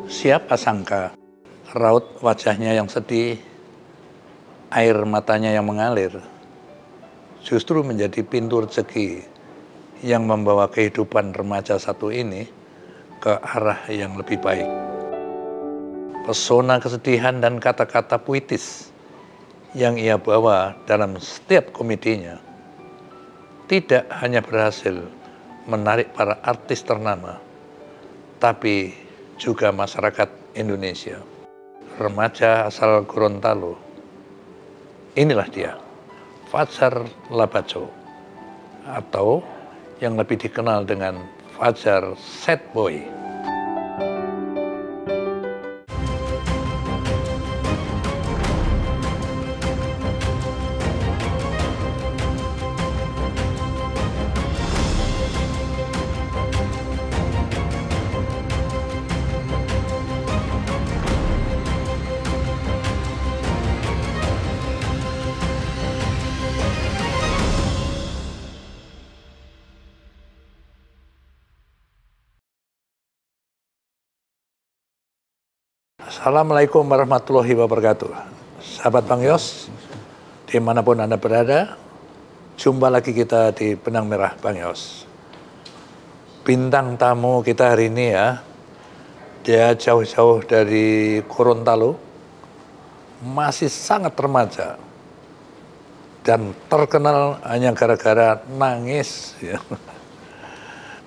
Siapa sangka raut wajahnya yang sedih, air matanya yang mengalir, justru menjadi pintu rezeki yang membawa kehidupan remaja satu ini ke arah yang lebih baik. Pesona kesedihan dan kata-kata puitis yang ia bawa dalam setiap komedinya tidak hanya berhasil menarik para artis ternama, tapi juga masyarakat Indonesia. Remaja asal Gorontalo, inilah dia, Fajar Labaco, atau yang lebih dikenal dengan Fajar Sad Boy. Assalamualaikum warahmatullahi wabarakatuh. Sahabat Bang Yos, dimanapun Anda berada, jumpa lagi kita di Benang Merah Bang Yos. Bintang tamu kita hari ini ya, dia jauh-jauh dari Gorontalo, masih sangat remaja, dan terkenal hanya gara-gara nangis. Ya.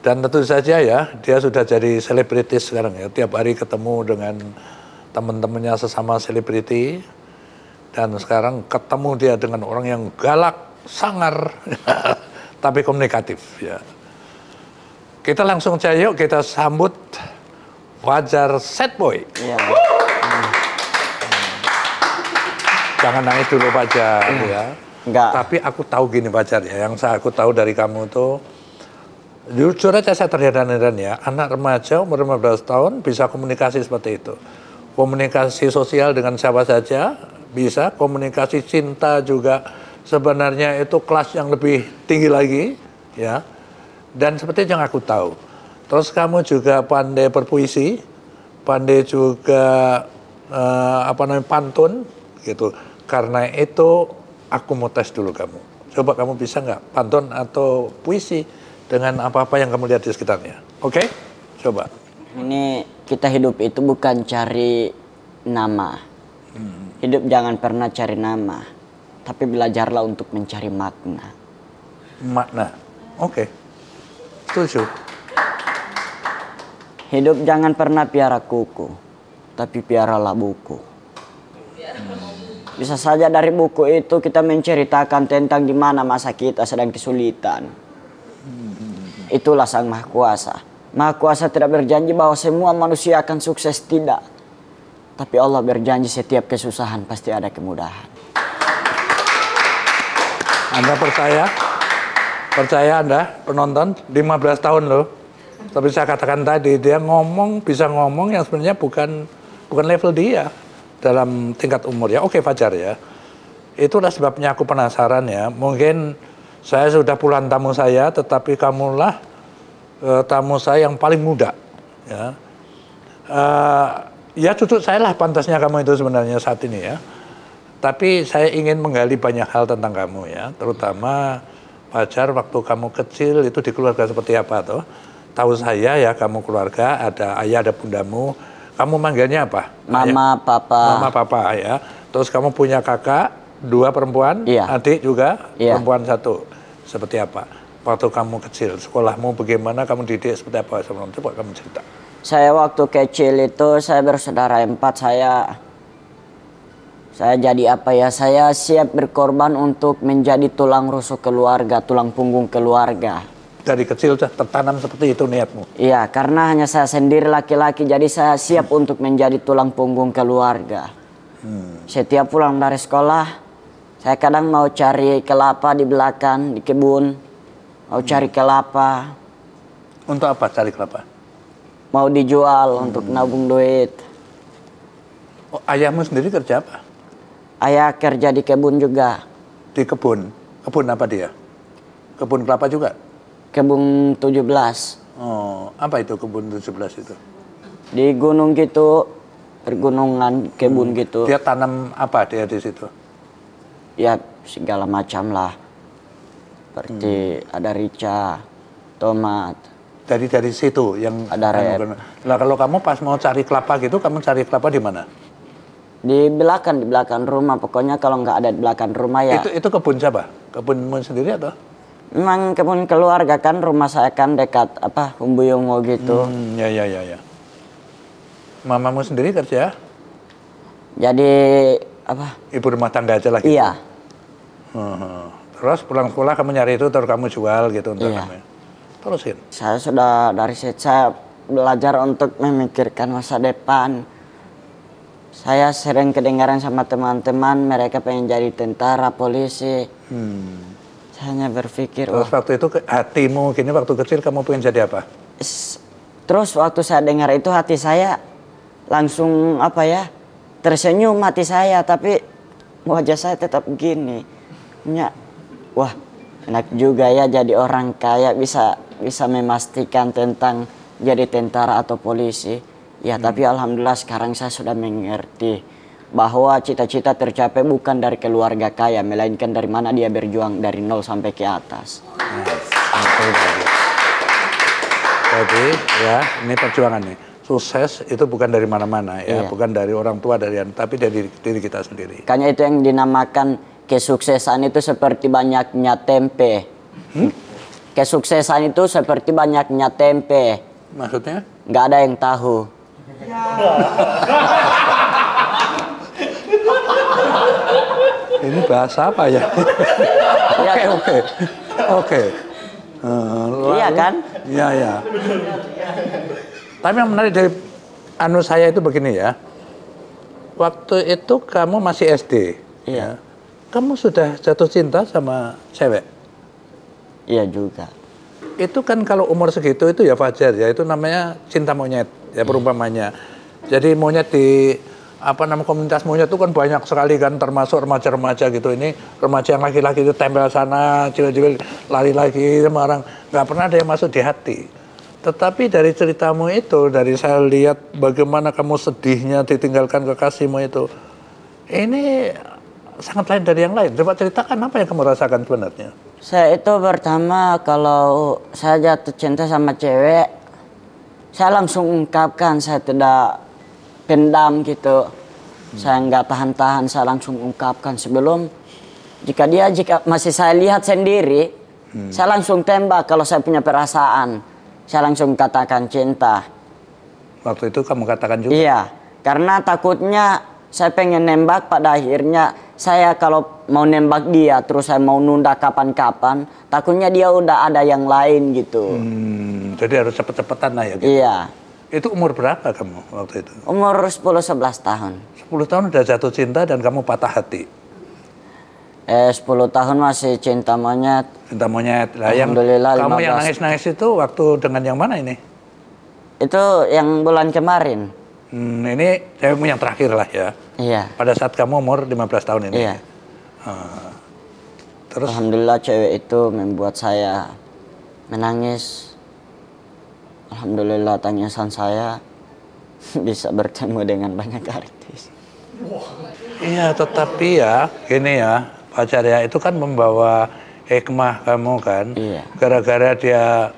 Dan tentu saja ya, dia sudah jadi selebritis sekarang ya, tiap hari ketemu dengan teman-temannya sesama selebriti, dan sekarang ketemu dia dengan orang yang galak, sangar, tapi komunikatif ya. Kita langsung saja yuk kita sambut Fajar Sad Boy. Ya. Jangan nangis dulu Fajar ya. Enggak. Tapi aku tahu gini Fajar ya, yang aku tahu dari kamu tuh, jujur aja saya terheran-heran ya, anak remaja umur 15 tahun bisa komunikasi seperti itu. Komunikasi sosial dengan siapa saja bisa, komunikasi cinta juga sebenarnya itu kelas yang lebih tinggi lagi ya. Dan seperti yang aku tahu, terus kamu juga pandai berpuisi, pandai juga pantun gitu. Karena itu aku mau tes dulu kamu. Coba kamu bisa nggak pantun atau puisi dengan apa-apa yang kamu lihat di sekitarnya. Oke? Coba. Ini kita hidup itu bukan cari nama. Hidup jangan pernah cari nama, tapi belajarlah untuk mencari makna. Makna. Oke. Setuju. Hidup jangan pernah piara kuku, tapi piaralah buku. Bisa saja dari buku itu kita menceritakan tentang di mana masa kita sedang kesulitan. Itulah Sang Maha Kuasa. Maha Kuasa tidak berjanji bahwa semua manusia akan sukses, tidak. Tapi Allah berjanji setiap kesusahan pasti ada kemudahan. Anda percaya? Percaya Anda, penonton, 15 tahun loh. Tapi saya katakan tadi, dia bisa ngomong yang sebenarnya bukan level dia dalam tingkat umur ya. Oke Fajar ya. Itulah sebabnya aku penasaran ya. Mungkin saya sudah puluhan tamu saya, tetapi kamulah tamu saya yang paling muda ya. Ya cucu saya lah pantasnya kamu itu sebenarnya saat ini ya. Tapi saya ingin menggali banyak hal tentang kamu ya, terutama Fajar waktu kamu kecil itu di keluarga seperti apa toh? Tahu saya ya, kamu keluarga ada ayah, ada bundamu. Kamu manggilnya apa? Mama, ayah, papa. Mama, papa ya. Terus kamu punya kakak 2 perempuan, iya. Adik juga, iya. Perempuan 1. Seperti apa? Waktu kamu kecil, sekolahmu bagaimana, kamu didik seperti apa? Coba kamu cerita. Saya waktu kecil itu, saya bersaudara 4, saya jadi apa ya, saya siap berkorban untuk menjadi tulang rusuk keluarga, tulang punggung keluarga. Dari kecil sudah tertanam seperti itu niatmu? Iya, karena hanya saya sendiri laki-laki, jadi saya siap untuk menjadi tulang punggung keluarga. Setiap pulang dari sekolah, saya kadang mau cari kelapa di belakang, di kebun. Mau cari kelapa. Untuk apa cari kelapa? Mau dijual untuk nabung duit. Oh, ayahmu sendiri kerja apa? Ayah kerja di kebun juga. Di kebun? Kebun apa dia? Kebun kelapa juga? Kebun 17. Oh, apa itu kebun 17 itu? Di gunung gitu, pergunungan, kebun gitu. Dia tanam apa dia di situ? Ya segala macam lah. Seperti ada rica, tomat. Dari situ yang ada rep. Nah kalau kamu pas mau cari kelapa gitu, kamu cari kelapa di mana? Di belakang rumah. Pokoknya kalau nggak ada di belakang rumah ya. Itu kebun siapa? Kebunmu sendiri atau? Memang kebun keluarga kan, rumah saya kan dekat Humbuyungo gitu. Ya. Mamamu sendiri kerja? Jadi apa? Ibu rumah tangga aja lah gitu? Iya. Terus pulang sekolah kamu nyari itu terus kamu jual gitu untuk iya. kamu. Terusin. Saya sudah dari situ saya belajar untuk memikirkan masa depan. Saya sering kedengaran sama teman-teman mereka pengen jadi tentara, polisi. Saya hanya berpikir. Terus waktu itu hatimu gini waktu kecil kamu pengen jadi apa? Terus waktu saya dengar itu hati saya langsung tersenyum hati saya, tapi wajah saya tetap gini. Wah, enak juga ya jadi orang kaya bisa memastikan tentang jadi tentara atau polisi. Ya, tapi alhamdulillah sekarang saya sudah mengerti bahwa cita-cita tercapai bukan dari keluarga kaya, melainkan dari mana dia berjuang dari nol sampai ke atas. Jadi ya, ini perjuangan nih. Sukses itu bukan dari mana-mana ya, bukan dari orang tua tapi dari diri kita sendiri. Makanya itu yang dinamakan kesuksesan itu seperti banyaknya tempe. Kesuksesan itu seperti banyaknya tempe. Maksudnya? Nggak ada yang tahu. Ini bahasa apa ya? Oke. Iya kan? Iya. Tapi yang menarik dari saya itu begini ya. Waktu itu kamu masih SD. Iya. Ya. Kamu sudah jatuh cinta sama cewek? Iya juga. Itu kan kalau umur segitu itu ya wajar ya, itu namanya cinta monyet ya perumpamannya. Jadi monyet di komunitas monyet itu kan banyak sekali kan, termasuk remaja-remaja gitu. Ini remaja yang laki-laki itu tempel sana, cewek-cewek lari lagi sama orang, nggak pernah ada yang masuk di hati. Tetapi dari ceritamu itu, dari saya lihat bagaimana kamu sedihnya ditinggalkan kekasihmu itu, ini sangat lain dari yang lain. Coba ceritakan apa yang kamu rasakan sebenarnya. Saya itu pertama kalau saya jatuh cinta sama cewek, saya langsung ungkapkan, saya tidak pendam gitu. Saya nggak tahan-tahan, saya langsung ungkapkan sebelum jika masih saya lihat sendiri, saya langsung tembak kalau saya punya perasaan. Saya langsung katakan cinta. Waktu itu kamu katakan juga? Iya, karena takutnya saya pengen nembak, pada akhirnya saya kalau mau nembak dia terus saya mau nunda kapan-kapan, takutnya dia udah ada yang lain gitu. Jadi harus cepet-cepetan lah ya gitu. Iya. Itu umur berapa kamu waktu itu? Umur 10-11 tahun. 10 tahun udah jatuh cinta dan kamu patah hati? 10 tahun masih cinta monyet. Cinta monyet. Lah Alhamdulillah, kamu yang nangis-nangis itu waktu dengan yang mana ini? Itu yang bulan kemarin. Ini cewekmu yang terakhir lah ya? Iya. Pada saat kamu umur 15 tahun ini? Iya. Terus? Alhamdulillah cewek itu membuat saya menangis. Alhamdulillah tangisan saya bisa bertemu dengan banyak artis. Iya, tetapi ya gini ya, pacar ya itu kan membawa hikmah kamu kan. Iya. Gara-gara dia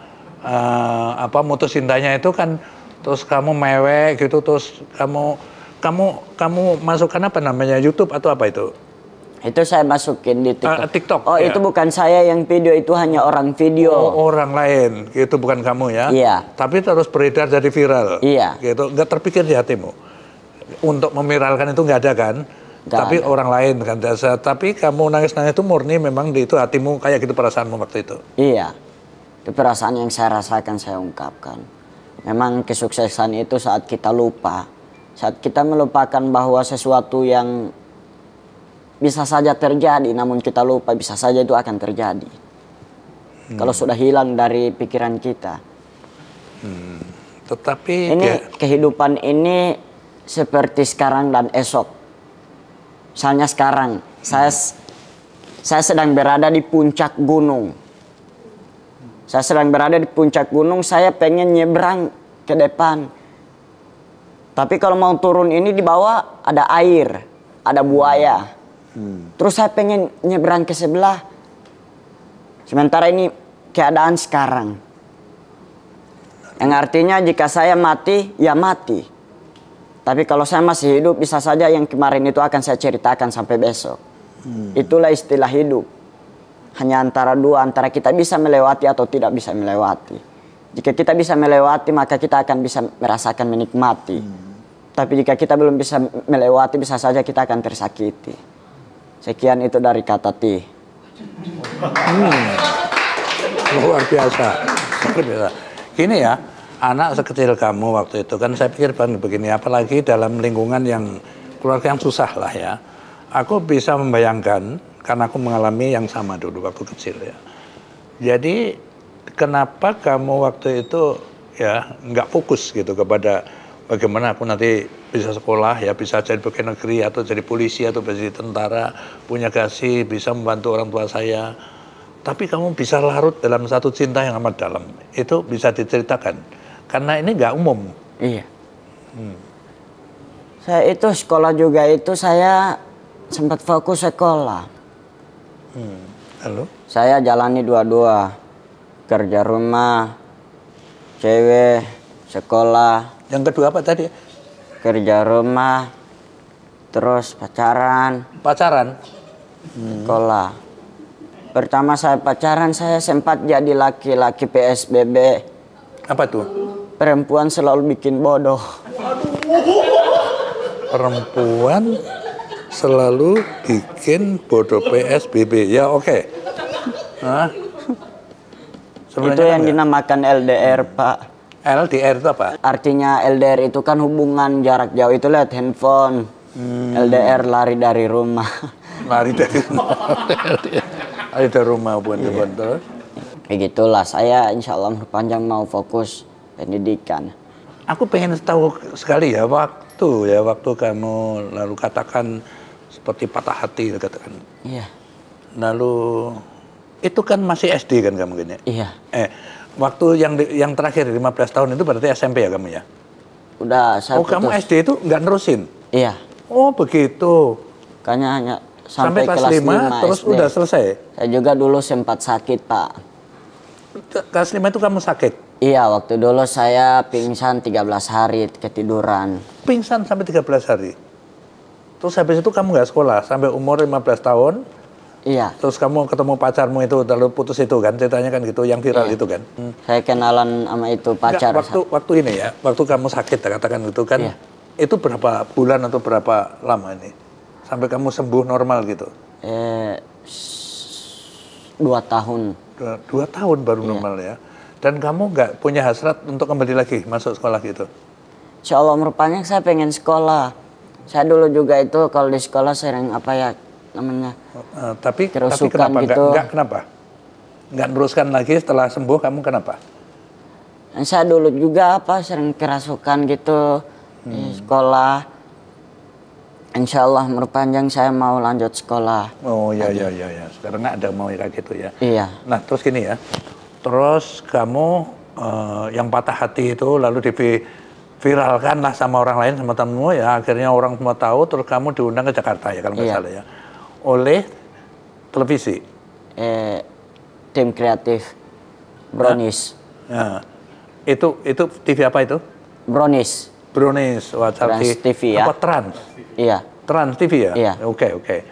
mutus cintanya itu kan, terus kamu mewek gitu, terus kamu masukkan apa namanya, YouTube atau apa itu? Itu saya masukin di TikTok. TikTok. Oh ya. Itu bukan saya yang video, itu hanya orang video. Oh, orang lain, gitu bukan kamu ya? Iya. Tapi terus beredar jadi viral. Iya. Gitu, nggak terpikir di hatimu untuk memiralkan itu nggak ada kan? Gak tapi ada. Orang lain kan. Tapi kamu nangis-nangis itu murni memang di itu hatimu kayak gitu perasaanmu waktu itu. Iya. Itu perasaan yang saya rasakan, saya ungkapkan. Memang kesuksesan itu saat kita lupa. Saat kita melupakan bahwa sesuatu yang bisa saja terjadi, namun kita lupa bisa saja itu akan terjadi. Kalau sudah hilang dari pikiran kita. Tetapi ini kehidupan ini seperti sekarang dan esok. Misalnya sekarang, saya sedang berada di puncak gunung. Saya sedang berada di puncak gunung, saya pengen nyebrang ke depan. Tapi kalau mau turun ini di bawah ada air, ada buaya. Terus saya pengen nyebrang ke sebelah. Sementara ini keadaan sekarang. Yang artinya jika saya mati, ya mati. Tapi kalau saya masih hidup, bisa saja yang kemarin itu akan saya ceritakan sampai besok. Itulah istilah hidup. Hanya antara dua, antara kita bisa melewati atau tidak bisa melewati. Jika kita bisa melewati, maka kita akan bisa merasakan menikmati. Tapi jika kita belum bisa melewati, bisa saja kita akan tersakiti. Sekian itu dari kata T. Luar biasa. Luar biasa. Gini ya, anak sekecil kamu waktu itu kan saya pikir begini, apalagi dalam lingkungan yang keluarga yang susah lah ya. Aku bisa membayangkan, karena aku mengalami yang sama dulu waktu kecil ya. Jadi kenapa kamu waktu itu ya nggak fokus gitu kepada bagaimana aku nanti bisa sekolah ya, bisa jadi pegawai negeri atau jadi polisi atau jadi tentara, punya kasih, bisa membantu orang tua saya. Tapi kamu bisa larut dalam satu cinta yang amat dalam. Itu bisa diceritakan. Karena ini nggak umum. Iya. Saya itu sekolah juga itu saya sempat fokus sekolah. Lalu? Saya jalani dua-dua. Kerja rumah, cewek, sekolah. Yang kedua apa tadi? Kerja rumah, terus pacaran. Pacaran? Sekolah. Pertama saya pacaran, saya sempat jadi laki-laki PSBB. Apa tuh? Perempuan selalu bikin bodoh. Perempuan selalu bikin bodoh PSBB. Ya oke. Itu yang dinamakan LDR, Pak. LDR itu apa? Artinya LDR itu kan hubungan jarak jauh, itu lihat handphone. LDR lari dari rumah. Lari dari rumah. Lari dari rumah bukan terus. Kayak gitulah, saya insya Allah panjang mau fokus pendidikan. Aku pengen tahu sekali ya waktu kamu lalu katakan seperti patah hati katakan. Iya. Lalu itu kan masih SD kan kamu gini? Iya. Waktu yang terakhir 15 tahun itu berarti SMP ya kamu ya? Udah saya putus. Kamu SD itu nggak nerusin? Iya. Oh begitu. Kayaknya hanya sampai kelas 5 terus SD. udah selesai? Saya juga dulu sempat sakit, Pak. Kelas 5 itu kamu sakit? Iya, waktu dulu saya pingsan 13 hari ketiduran. Pingsan sampai 13 hari? Terus habis itu kamu nggak sekolah sampai umur 15 tahun? Iya. Terus kamu ketemu pacarmu itu lalu putus itu kan, ceritanya kan gitu, yang viral itu kan? Saya kenalan sama itu pacar. Waktu ini ya, waktu kamu sakit katakan gitu kan, iya. Itu berapa bulan atau berapa lama ini? Sampai kamu sembuh normal gitu? 2 tahun. 2 tahun baru normal ya? Dan kamu nggak punya hasrat untuk kembali lagi masuk sekolah gitu? Insya Allah rupanya saya pengen sekolah. Saya dulu juga itu kalau di sekolah sering apa ya namanya tapi kerusukan kenapa? gitu. Kenapa? Nggak teruskan lagi setelah sembuh kamu kenapa? Saya dulu juga sering kerasukan gitu di sekolah. Insya Allah panjang saya mau lanjut sekolah. Oh ya. Sekarang nggak ada mau kayak gitu ya? Iya. Nah terus gini ya, terus kamu yang patah hati itu lalu viralkan lah sama orang lain, sama temenmu ya, akhirnya orang semua tahu, terus kamu diundang ke Jakarta ya kalau nggak salah ya, oleh televisi. Tim kreatif Brownies. Nah, itu TV apa itu? Brownies. Trans TV ya. Apa Trans? Iya. Trans TV ya? Iya. Oke.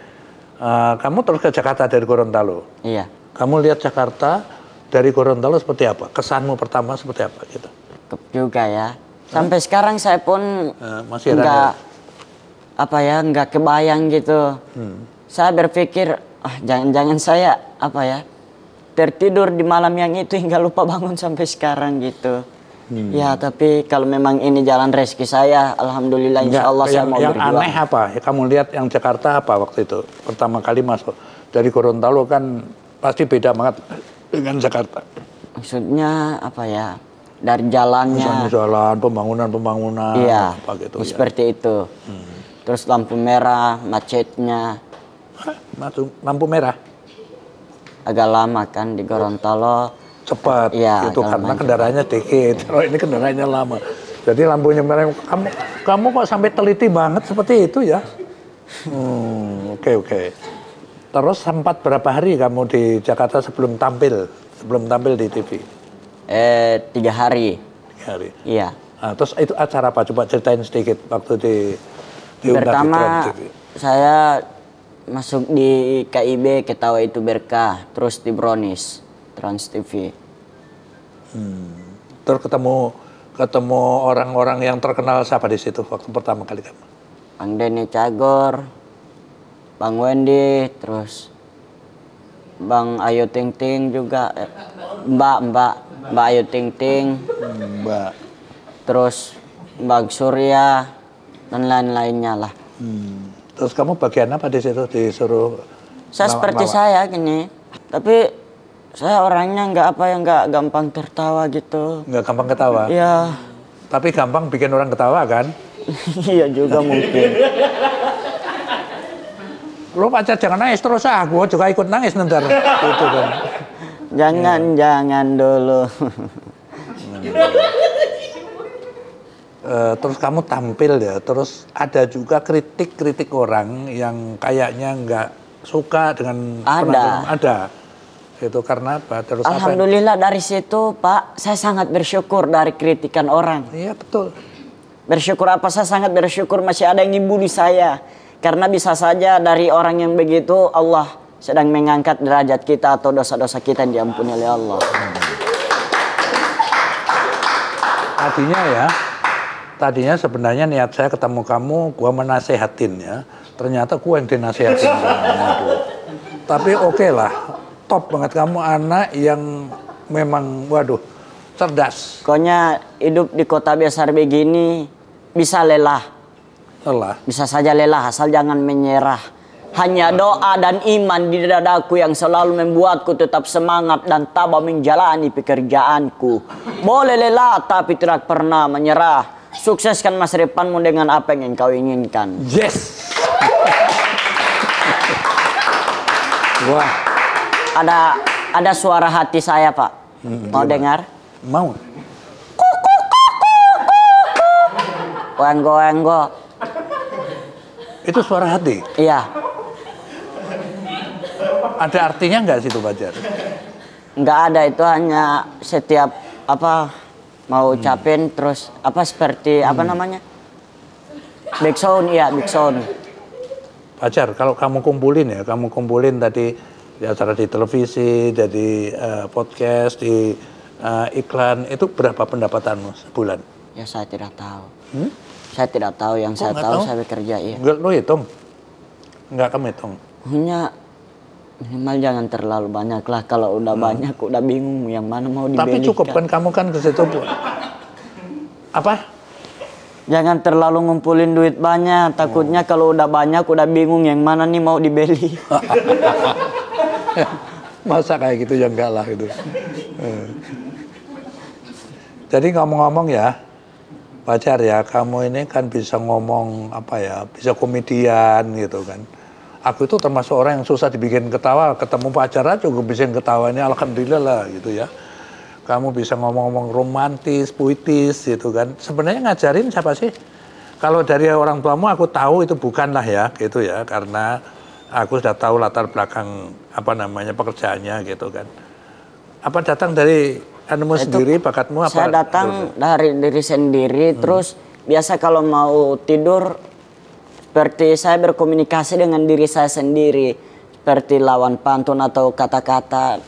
Kamu terus ke Jakarta dari Gorontalo? Iya. Kamu lihat Jakarta dari Gorontalo seperti apa? Kesanmu pertama seperti apa gitu? Juga ya. Sampai sekarang saya pun masih nggak kebayang gitu. Saya berpikir, jangan-jangan saya tertidur di malam yang itu hingga lupa bangun sampai sekarang gitu. Ya tapi kalau memang ini jalan rezeki saya, alhamdulillah insya Allah saya mau berjuang. Yang aneh apa? Ya, kamu lihat yang Jakarta apa waktu itu? Pertama kali masuk dari Gorontalo kan pasti beda banget dengan Jakarta. Maksudnya apa ya? Dari jalannya. Misalnya jalan, pembangunan. Iya, apa gitu, seperti itu. Terus lampu merah, macetnya. Lampu merah? Agak lama kan di Gorontalo. Cepat, ya, itu karena kendaraannya dikit. Kalau ini kendaraannya lama. Jadi lampunya merah. Kamu kok sampai teliti banget seperti itu ya? Oke. Terus sempat berapa hari kamu di Jakarta sebelum tampil di TV? 3 hari. 3 hari. Iya. Nah, terus itu acara apa? Coba ceritain sedikit waktu diundang Pertama di Trans TV. saya masuk di KIB Ketawa Itu Berkah, terus di Brownies Trans TV. Terus ketemu orang-orang yang terkenal siapa di situ waktu pertama kali kamu? Bang Denny Cagor, Bang Wendy, terus Bang Ayu Ting Ting juga, Mbak Ayu Ting Ting, Mbak. terus Bang Surya dan lain-lainnya lah. Terus kamu bagian apa di situ disuruh? Saya seperti saya gini, tapi saya orangnya nggak gampang tertawa gitu. Nggak gampang ketawa. Iya. Tapi gampang bikin orang ketawa kan? Iya juga mungkin. Lo pacar jangan nangis terus gue juga ikut nangis ntar. Gitu kan. Jangan dulu. Terus kamu tampil ya, terus ada juga kritik orang yang kayaknya nggak suka dengan penampilan. Ada. Itu karena apa? Terus Alhamdulillah dari situ Pak, saya sangat bersyukur dari kritikan orang. Iya betul. Bersyukur apa? Saya sangat bersyukur masih ada yang ngibuli saya. Karena bisa saja dari orang yang begitu Allah sedang mengangkat derajat kita atau dosa-dosa kita yang diampuni oleh Allah. Tadinya sebenarnya niat saya ketemu kamu, gua menasehatin ya. Ternyata gua yang dinasehatin. Tapi oke lah, top banget kamu anak yang memang waduh cerdas. Pokoknya hidup di kota besar begini bisa lelah. Bisa saja lelah asal jangan menyerah. Hanya doa dan iman di dadaku yang selalu membuatku tetap semangat dan tabah menjalani pekerjaanku. Boleh lelah tapi tidak pernah menyerah. Sukseskan masa depanmu dengan apa yang kau inginkan. Yes. Wah. Ada suara hati saya Pak. Mau dengar? Mau. Wenggo. Itu suara hati? Iya. Ada artinya nggak situ Fajar? Nggak ada, itu hanya setiap mau ucapin terus seperti apa namanya? Back sound, iya back sound. Fajar, kalau kamu kumpulin tadi di acara di televisi, jadi podcast, di iklan, itu berapa pendapatanmu sebulan? Ya saya tidak tahu. Saya tidak tahu, yang saya tahu saya bekerja iya. Enggak lo hitung? Enggak kamu hitung? Hanya minimal jangan terlalu banyak lah. Kalau udah banyak udah bingung yang mana mau dibeli. Tapi cukup kan kamu kan ke situ. Apa? Jangan terlalu ngumpulin duit banyak. Takutnya kalau udah banyak udah bingung yang mana nih mau dibeli. Masa kayak gitu ya enggak lah gitu. Jadi ngomong-ngomong ya, Fajar ya, kamu ini kan bisa ngomong bisa komedian gitu kan. Aku itu termasuk orang yang susah dibikin ketawa, ketemu Fajar aja juga bikin ketawa, ini alhamdulillah lah gitu ya. Kamu bisa ngomong-ngomong romantis, puitis gitu kan. Sebenarnya ngajarin siapa sih? Kalau dari orang tuamu aku tahu itu bukanlah ya gitu ya, karena aku sudah tahu latar belakang pekerjaannya gitu kan. Apa datang dari sendiri, bakatmu apa? Saya datang dari diri sendiri, terus biasa kalau mau tidur seperti saya berkomunikasi dengan diri saya sendiri, seperti lawan pantun atau kata-kata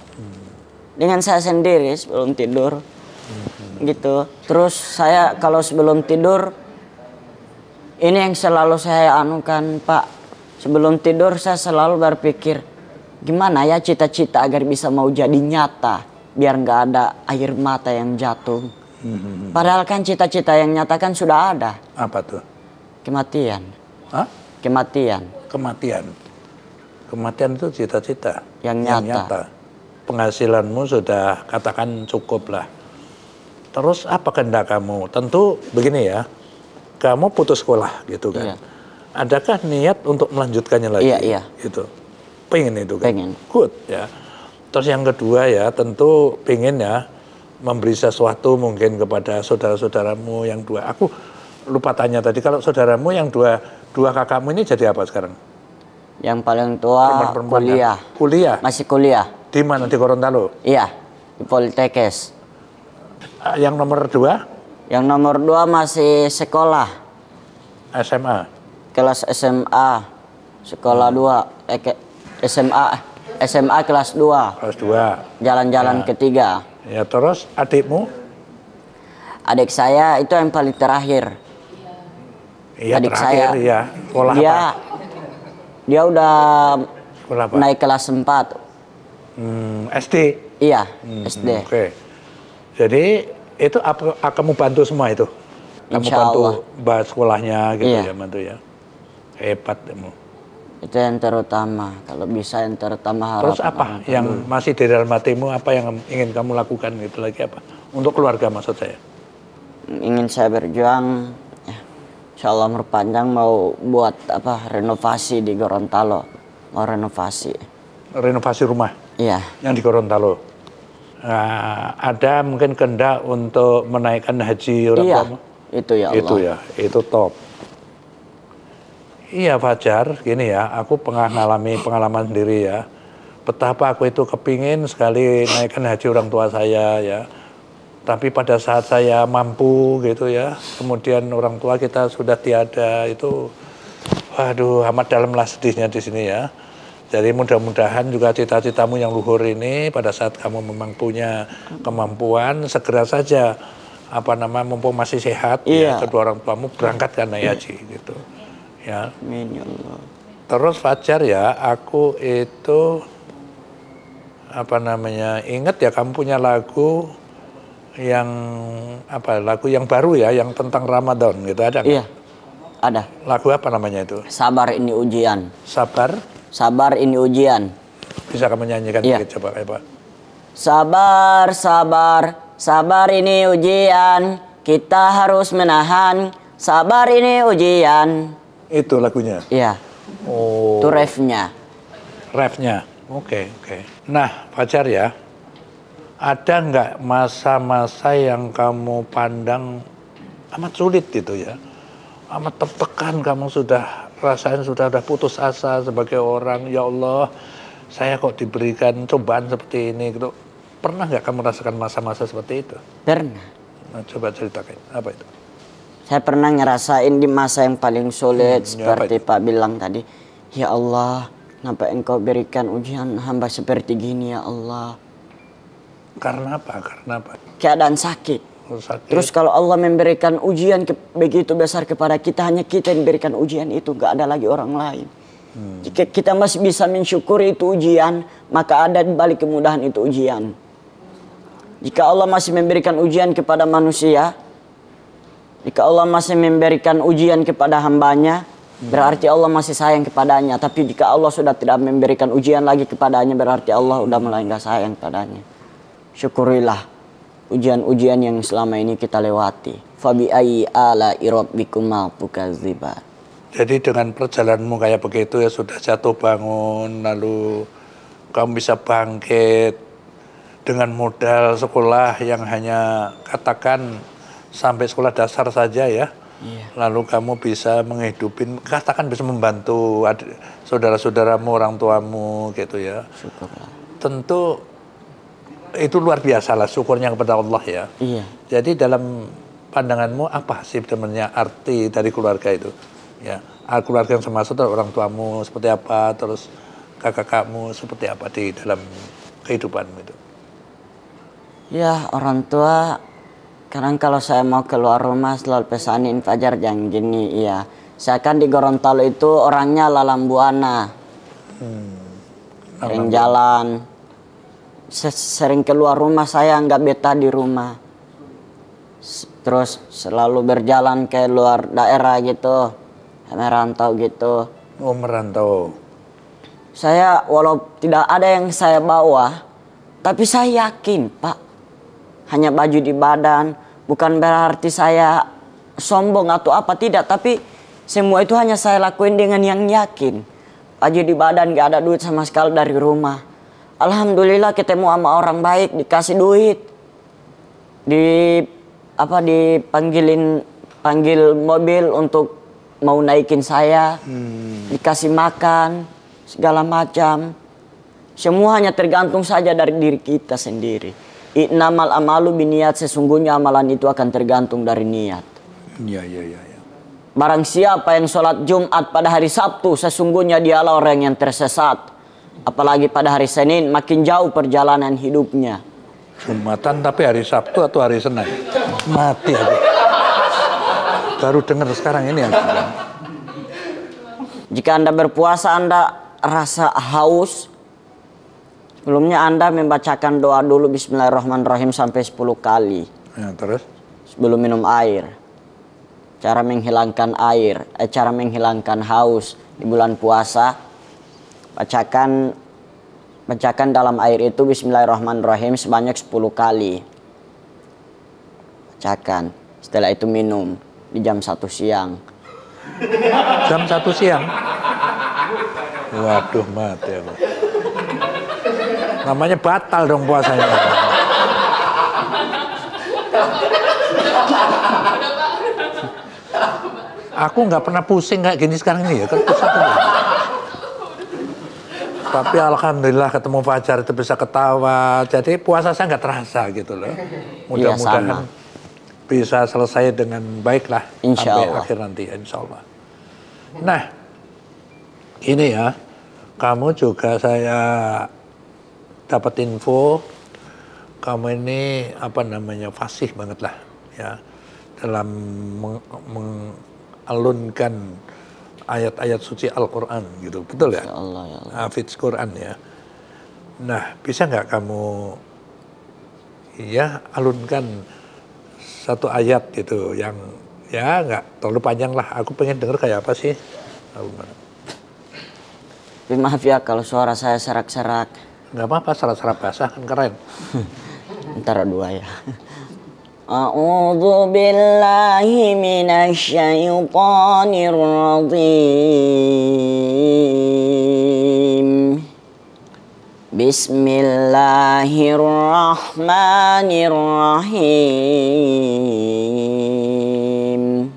dengan saya sendiri sebelum tidur, gitu. Terus saya kalau sebelum tidur ini yang selalu saya anukan Pak, sebelum tidur saya selalu berpikir gimana ya cita-cita agar bisa mau jadi nyata. Biar nggak ada air mata yang jatuh. Padahal kan cita-cita yang nyata kan sudah ada. Apa tuh? Kematian. Hah? Kematian. Kematian itu cita-cita yang nyata. Penghasilanmu sudah katakan cukup lah. Terus apa kehendak kamu? Tentu begini ya, kamu putus sekolah gitu kan. Iya. Adakah niat untuk melanjutkannya lagi? Iya. Gitu. Pengen itu kan? Pengen. Good ya. Terus yang kedua ya tentu pengen ya memberi sesuatu mungkin kepada saudara-saudaramu yang dua. Aku lupa tanya tadi, kalau saudaramu yang dua kakakmu ini jadi apa sekarang? Yang paling tua kuliah. Kuliah? Masih kuliah. Di mana? Di Gorontalo? Iya, di Politekes. Yang nomor 2? Yang nomor 2 masih sekolah. SMA? Kelas SMA. Sekolah 2. SMA kelas 2. Kelas 2. Jalan-jalan ketiga. Ya, terus adikmu? Adik saya itu yang paling terakhir. Iya, adik terakhir, saya. Ya. Sekolah apa? Dia udah Sekolah apa? naik kelas 4. SD? Iya, SD. Oke. Jadi itu apa kamu bantu semua itu? Kamu Insya bantu Allah. bahas sekolahnya gitu Iya. ya, bantu ya. Hebat kamu. Itu yang terutama. Kalau bisa yang terutama harapan. Terus apa yang masih di dalam hatimu, apa yang ingin kamu lakukan gitu lagi apa? Untuk keluarga maksud saya. Ingin saya berjuang, ya, insya Allah berpanjang mau buat renovasi di Gorontalo. Mau renovasi. Renovasi rumah? Iya. Yang di Gorontalo? Nah, ada mungkin kehendak untuk menaikkan haji orang tuamu? Itu ya Allah. Itu ya, itu top. Iya Fajar, gini ya, aku pernah ngalami pengalaman sendiri ya. Betapa aku itu kepingin sekali naikkan haji orang tua saya ya. Tapi pada saat saya mampu gitu ya, kemudian orang tua kita sudah tiada, itu waduh amat dalamlah sedihnya di sini ya. Jadi mudah-mudahan juga cita-citamu yang luhur ini pada saat kamu memang punya kemampuan, segera saja mumpung masih sehat ya, kedua orang tuamu berangkatkan naik haji gitu. Ya. Amin ya Allah. Terus Fajar ya, aku itu ingat ya kamu punya lagu yang lagu yang baru ya, yang tentang Ramadan gitu, ada nggak? Iya, ada. Lagu apa namanya itu? Sabar ini ujian. Sabar ini ujian. Bisa kamu nyanyikan dikit coba Pak? Sabar ini ujian, kita harus menahan. Sabar ini ujian. Itu lagunya? Iya. Oh. Itu refnya. Oke. Nah, Fajar ya, ada nggak masa-masa yang kamu pandang amat sulit gitu ya? Amat tertekan, kamu sudah rasain sudah putus asa sebagai orang, ya Allah, saya kok diberikan cobaan seperti ini gitu. Pernah nggak kamu rasakan masa-masa seperti itu? Pernah. Nah, coba ceritakan, apa itu? Saya pernah ngerasain di masa yang paling sulit, seperti Pak bilang tadi. Ya Allah, kenapa Engkau berikan ujian hamba seperti gini ya Allah? Karena apa? Keadaan sakit. Terus kalau Allah memberikan ujian begitu besar kepada kita, hanya kita yang memberikan ujian itu, gak ada lagi orang lain. Jika kita masih bisa mensyukuri itu ujian, maka ada di balik kemudahan itu ujian. Jika Allah masih memberikan ujian kepada manusia, jika Allah masih memberikan ujian kepada hambanya, berarti Allah masih sayang kepadanya. Tapi jika Allah sudah tidak memberikan ujian lagi kepadanya, berarti Allah sudah mulai gak sayang kepadanya. Syukurilah ujian-ujian yang selama ini kita lewati. Fabi ayyi ala'i rabbikumaa tukadziban. Jadi dengan perjalananmu kayak begitu ya, sudah jatuh bangun, lalu kamu bisa bangkit dengan modal sekolah yang hanya katakan sampai sekolah dasar saja ya. Iya. Lalu kamu bisa menghidupin, katakan bisa membantu saudara-saudaramu, orang tuamu gitu ya. Syukurlah. Tentu itu luar biasa lah syukurnya kepada Allah ya. Iya. Jadi dalam pandanganmu apa sih sebenarnya arti dari keluarga itu? Ya, keluarga yang termasuk orang tuamu seperti apa, terus kakak-kakakmu seperti apa di dalam kehidupanmu itu? Ya, orang tua kadang kalau saya mau keluar rumah selalu pesanin, Fajar jangan gini, iya. Saya kan di Gorontalo itu orangnya lalang buana. Sering jalan. Sering keluar rumah, saya nggak betah di rumah. Terus selalu berjalan ke luar daerah gitu. Merantau gitu. Oh, merantau. Saya walau tidak ada yang saya bawa, tapi saya yakin, Pak. Hanya baju di badan, bukan berarti saya sombong atau apa, tidak. Tapi semua itu hanya saya lakuin dengan yang yakin. Baju di badan, gak ada duit sama sekali dari rumah. Alhamdulillah ketemu sama orang baik, dikasih duit. panggil mobil untuk mau naikin saya, dikasih makan, segala macam. Semua hanya tergantung saja dari diri kita sendiri. Innamal amalu biniat, sesungguhnya amalan itu akan tergantung dari niat. Ya. Barang siapa yang sholat Jumat pada hari Sabtu, sesungguhnya dialah orang yang tersesat. Apalagi pada hari Senin, makin jauh perjalanan hidupnya. Jumatan tapi hari Sabtu atau hari Senin? Mati aku. Baru dengar sekarang ini aku. Jika Anda berpuasa, Anda rasa haus, sebelumnya Anda membacakan doa dulu Bismillahirrahmanirrahim sampai 10 kali. Ya, terus? Sebelum minum air. Cara menghilangkan cara menghilangkan haus di bulan puasa. Bacakan dalam air itu Bismillahirrahmanirrahim sebanyak 10 kali. Bacakan. Setelah itu minum di jam 1 siang. Jam 1 siang? Waduh, mati ya. Namanya batal dong puasanya. Aku nggak pernah pusing kayak gini sekarang ini ya. Kan pusing kan. Tapi alhamdulillah ketemu Fajar itu bisa ketawa. Jadi puasa saya nggak terasa gitu loh. Mudah-mudahan bisa selesai dengan baik lah sampai akhir nanti, insya Allah. Nah, ini ya, kamu juga saya dapat info, kamu ini fasih banget lah ya dalam mengalunkan ayat-ayat suci Al-Quran gitu, betul ya? Hafiz Quran ya. Nah, bisa nggak kamu alunkan satu ayat gitu yang ya nggak terlalu panjang lah. Aku pengen denger kayak apa sih? Maaf ya kalau suara saya serak-serak. Nggak apa-apa, serak-serak basah kan keren. Ntar dua ya. A'udzu billahi minasyaitonir rajim. Bismillahirrahmanirrahim.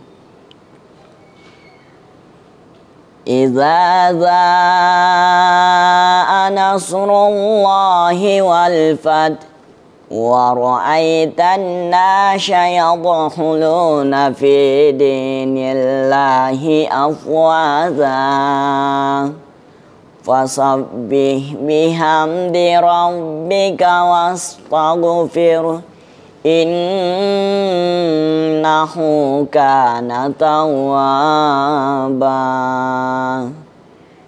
Idza jaa nasrullahi wal fath wa ra'aitan nasa yadkhuluna fi dinillahi afwaza. Fasabbih bihamdi rabbika wastaghfir innahu kana tawwaba.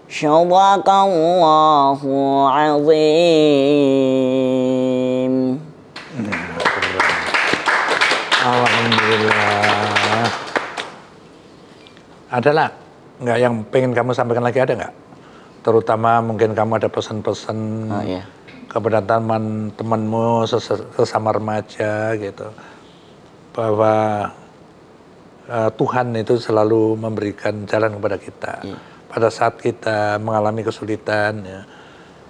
Shadaqallahu azim. Alhamdulillah. Adalah nggak yang pengen kamu sampaikan lagi, ada nggak? Terutama mungkin kamu ada pesan-pesan kepada teman-temanmu sesama remaja gitu, bahwa Tuhan itu selalu memberikan jalan kepada kita pada saat kita mengalami kesulitan ya.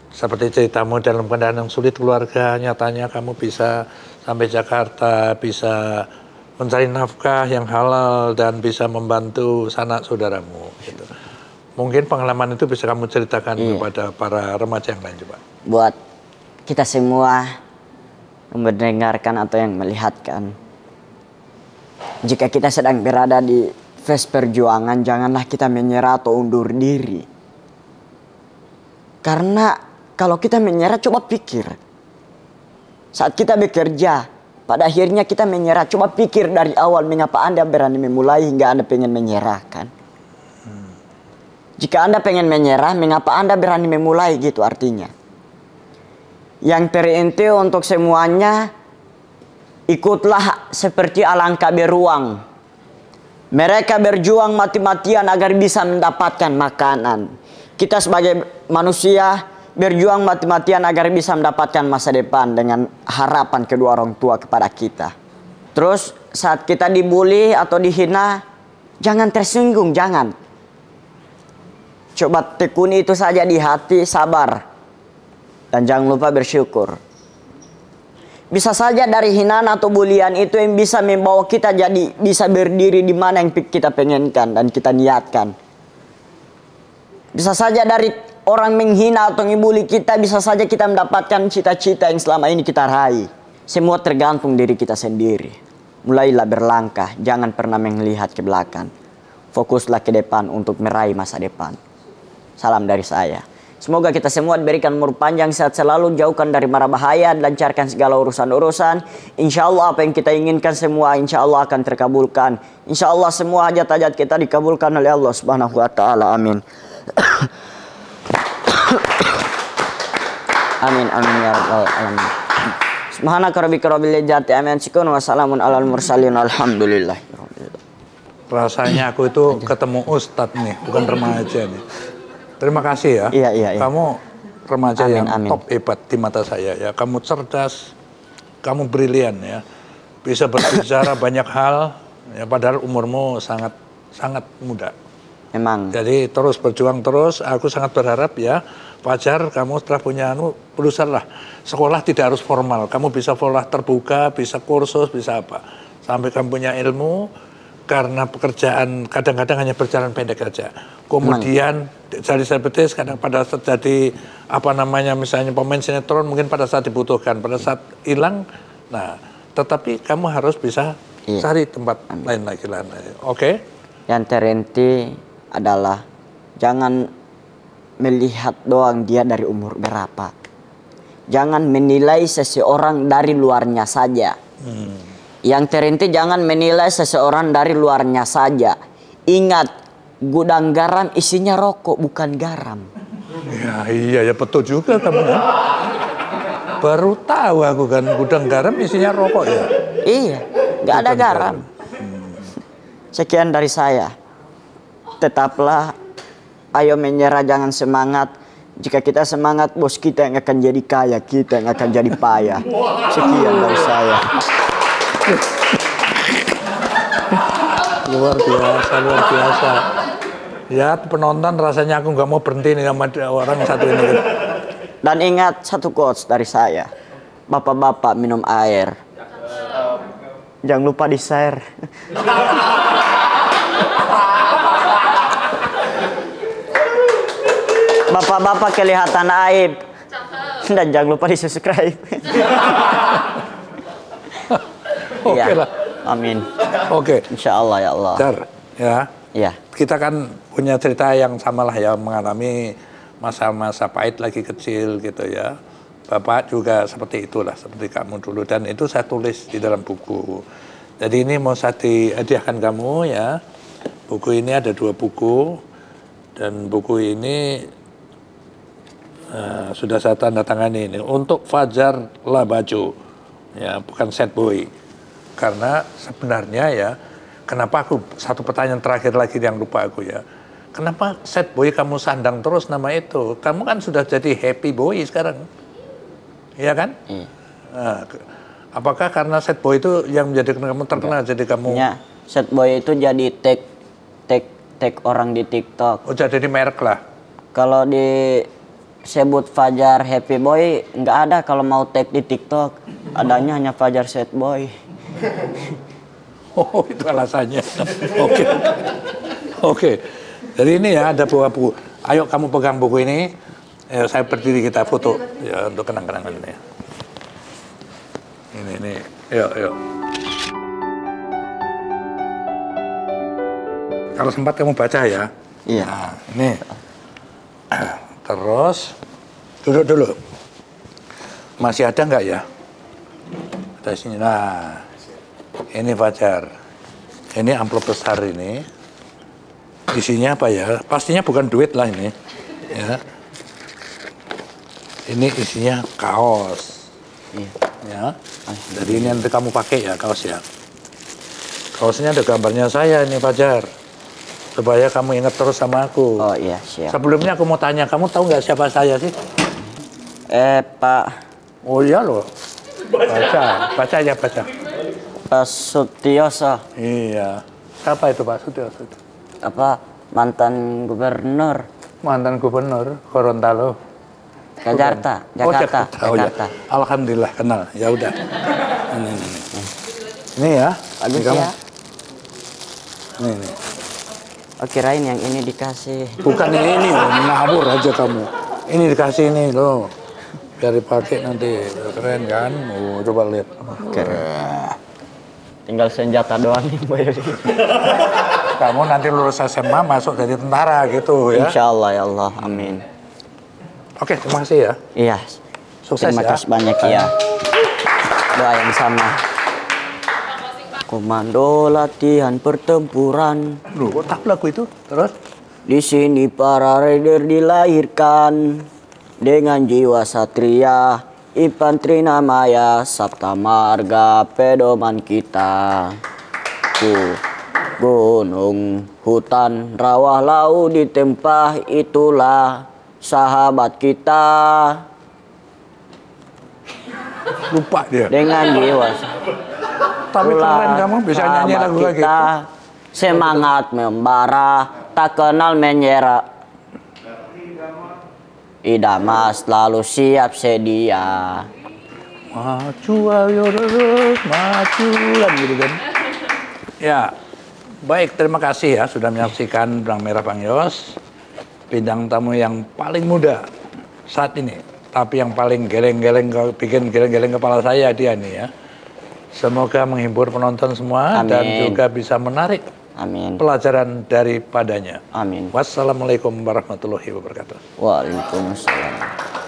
Seperti ceritamu dalam keadaan yang sulit keluarga, nyatanya kamu bisa sampai Jakarta, bisa mencari nafkah yang halal dan bisa membantu sanak saudaramu gitu. Mungkin pengalaman itu bisa kamu ceritakan kepada para remaja yang lain coba. Buat kita semua mendengarkan atau yang melihatkan, jika kita sedang berada di fase perjuangan, janganlah kita menyerah atau undur diri. Karena kalau kita menyerah, coba pikir. Saat kita bekerja, pada akhirnya kita menyerah. Coba pikir dari awal, mengapa Anda berani memulai hingga Anda pengen menyerahkan. Jika Anda pengen menyerah, mengapa Anda berani memulai gitu artinya. Yang terinti untuk semuanya, ikutlah seperti alangkah beruang. Mereka berjuang mati-matian agar bisa mendapatkan makanan. Kita sebagai manusia berjuang mati-matian agar bisa mendapatkan masa depan dengan harapan kedua orang tua kepada kita. Terus saat kita dibully atau dihina, jangan tersinggung, jangan. Coba tekuni itu saja di hati, sabar. Dan jangan lupa bersyukur. Bisa saja dari hinaan atau bulian itu yang bisa membawa kita jadi bisa berdiri di mana yang kita pengenkan dan kita niatkan. Bisa saja dari orang menghina atau ngibuli kita, bisa saja kita mendapatkan cita-cita yang selama ini kita raih. Semua tergantung diri kita sendiri. Mulailah berlangkah, jangan pernah melihat ke belakang. Fokuslah ke depan untuk meraih masa depan. Salam dari saya. Semoga kita semua diberikan umur panjang, sehat selalu, jauhkan dari mara bahaya, lancarkan segala urusan-urusan. Insya Allah apa yang kita inginkan semua insya Allah akan terkabulkan. Insya Allah semua hajat-hajat kita dikabulkan oleh Allah Subhanahu wa Ta'ala. Amin. Amin amin ya rabbal alamin. Subhanaka rabbika rabbil izzati amma yasifun wa salamun alal mursalin alhamdulillah. Rasanya aku itu ketemu ustadz nih, bukan remaja nih. Terima kasih ya. Iya. Kamu remaja Amin, yang amin. top hebat di mata saya ya. Kamu cerdas, kamu brilian ya. Bisa berbicara banyak hal ya, padahal umurmu sangat muda. Memang. Jadi terus berjuang terus. Aku sangat berharap ya, Fajar kamu setelah punya berusahalah. Sekolah tidak harus formal. Kamu bisa sekolah terbuka, bisa kursus, bisa apa. Sampai kamu punya ilmu, karena pekerjaan kadang-kadang hanya berjalan pendek aja. Kemudian jadi selebritis kadang pada saat jadi apa namanya misalnya pemain sinetron mungkin pada saat dibutuhkan, pada saat hilang. Nah, tetapi kamu harus bisa cari tempat lain lagi. Oke? Yang terinti adalah jangan melihat doang dia dari umur berapa. Jangan menilai seseorang dari luarnya saja. Yang terinti jangan menilai seseorang dari luarnya saja. Ingat, gudang garam isinya rokok bukan garam. Ya iya betul juga kamu ya. Baru tahu aku kan gudang garam isinya rokok ya. Iya, nggak ada garam. Sekian dari saya. Tetaplah, ayo menyerah, jangan semangat. Jika kita semangat, bos kita yang akan jadi kaya, kita yang akan jadi payah. Sekian dari saya. Luar biasa. Ya penonton rasanya aku nggak mau berhenti nih sama orang satu ini. Dan ingat satu quotes dari saya. Bapak-bapak minum air. Jangan lupa di-share. Bapak-bapak kelihatan aib. Dan jangan lupa di-subscribe. Oke lah. Amin. Oke. Insya Allah ya Allah. Dar, ya. Iya. Kita kan punya cerita yang sama lah ya, mengalami masa-masa pahit lagi kecil gitu ya. Bapak juga seperti itulah, seperti kamu dulu. Dan itu saya tulis di dalam buku. Jadi ini mau saya dihadiahkan kamu ya. Buku ini ada 2 buku. Dan buku ini sudah saya tanda tangani ini. Untuk Fajar Labajo. Ya, bukan Sad Boy. Karena sebenarnya ya, kenapa aku satu pertanyaan terakhir lagi yang lupa aku ya. Kenapa Sad Boy kamu sandang terus nama itu? Kamu kan sudah jadi Happy Boy sekarang. Iya kan? Nah, apakah karena Sad Boy itu yang menjadikan kamu terkenal jadi kamu? Ya, Sad Boy itu jadi tag orang di TikTok. Oh, jadi merek lah. Kalau disebut Fajar Happy Boy nggak ada kalau mau tag di TikTok. Adanya hanya Fajar Sad Boy. Oh, itu alasannya. Oke. Jadi ini ya ada buku. Ayo kamu pegang buku ini. Saya berdiri kita foto ya untuk kenang-kenangan ini. Ini. Yuk. Kalau sempat kamu baca ya. Iya. Nah, ini. Terus duduk dulu. Masih ada nggak ya? Ada sini. Nah. Ini Fajar. Ini amplop besar ini. Isinya apa ya? Pastinya bukan duit lah ini. Ya. Ini isinya kaos. Iya. Ya. Jadi ini nanti kamu pakai ya kaos ya. Kaosnya ada gambarnya saya ini Fajar. Supaya kamu ingat terus sama aku. Oh iya, siap. Sebelumnya aku mau tanya, kamu tahu nggak siapa saya sih? Pak. Oh iya loh. Baca ya. Pak Sutioso. Iya. Siapa itu Pak Sutioso? Mantan gubernur. Mantan gubernur Gorontalo. Jakarta. Oh, Jakarta. Oh, ya. Jakarta. Alhamdulillah kenal. Ya udah. Ini ya. Bagus Ini kamu. ya. Ini. Oh, kirain yang ini dikasih. Bukan yang ini, ngabur aja kamu. Ini dikasih ini loh. Biar dipakai nanti. Keren kan? Oh, coba lihat. Keren. Tinggal senjata doang nih, Mbak Yodi. Kamu nanti lulus SMA masuk jadi tentara gitu ya. Insya Allah ya Allah, amin. Oke, terima kasih ya. Iya. Sukses Terima ya. kasih banyak ya. Doa yang sama. Komando latihan pertempuran. Loh, kok tahu lagu itu? Terus? Di sini para raider dilahirkan dengan jiwa satria. Infanteri namanya Sabta Marga pedoman kita. Gunung, hutan, rawa, laut ditempah, itulah sahabat kita. Lupa dia. Dengan jiwa Tapi keren kamu bisa nyanyi lagu kayak gitu. Semangat membara, tak kenal menyerah. Idama selalu siap sedia. Maju ayo terus, maju kan gitu kan. Ya, baik terima kasih ya sudah menyaksikan Benang Merah Bang Yos. Bintang tamu yang paling muda saat ini, tapi yang paling geleng-geleng, bikin geleng-geleng kepala saya dia nih ya. Semoga menghibur penonton semua. Amin. Dan juga bisa menarik Amin. pelajaran daripadanya. Amin. Wassalamualaikum warahmatullahi wabarakatuh. Waalaikumsalam.